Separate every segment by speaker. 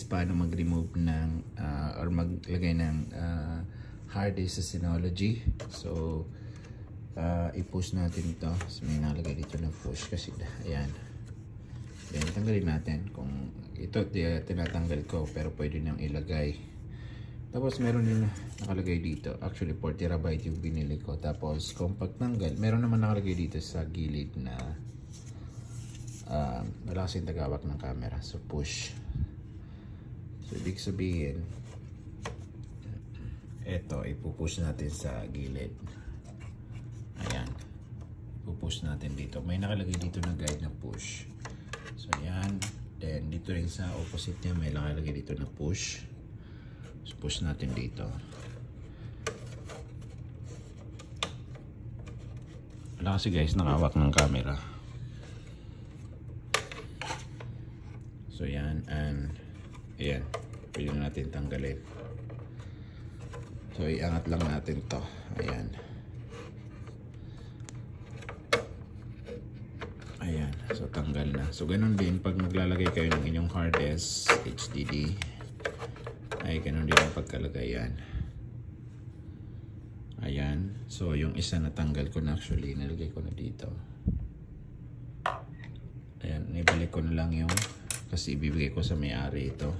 Speaker 1: paano mag-remove ng or maglagay ng hard disk sa Synology. So i-push natin ito. So may nalagay dito na push kasi ayan. Then tanggalin natin. Kung ito tinatanggal ko pero pwede nang ilagay. Tapos meron din nakalagay dito. Actually 4 TB yung binili ko. Tapos kung pagtanggal, meron naman nakalagay dito sa gilid na wala kasing tagawak ng camera. So push. So ibig sabihin ito ipupush natin sa gilid. Ayan. Ipupush natin dito. May nakalagay dito na guide na push. So yan. Then dito rin sa opposite niya may nakalagay dito na push. So push natin dito. Wala kasi guys nakawak ng camera. So yan, and ayan, pwede na natin tanggalin. So iangat lang natin to. Ayan. Ayan, so tanggal na. So ganun din pag maglalagay kayo ng inyong hard disk HDD, ay ganun din ang pagkalagay yan. Ayan, so yung isa natanggal ko na, actually nilagay ko na dito. Ayan, ibalik ko na lang yung, kasi ibibigay ko sa may-ari ito.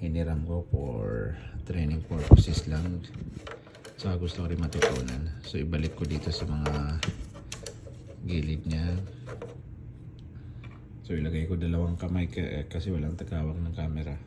Speaker 1: Hiniram ko for training purposes lang. So gusto ko rin matutunan. So ibalik ko dito sa mga gilid niya. So ilagay ko dalawang kamay kasi walang tagawak ng camera.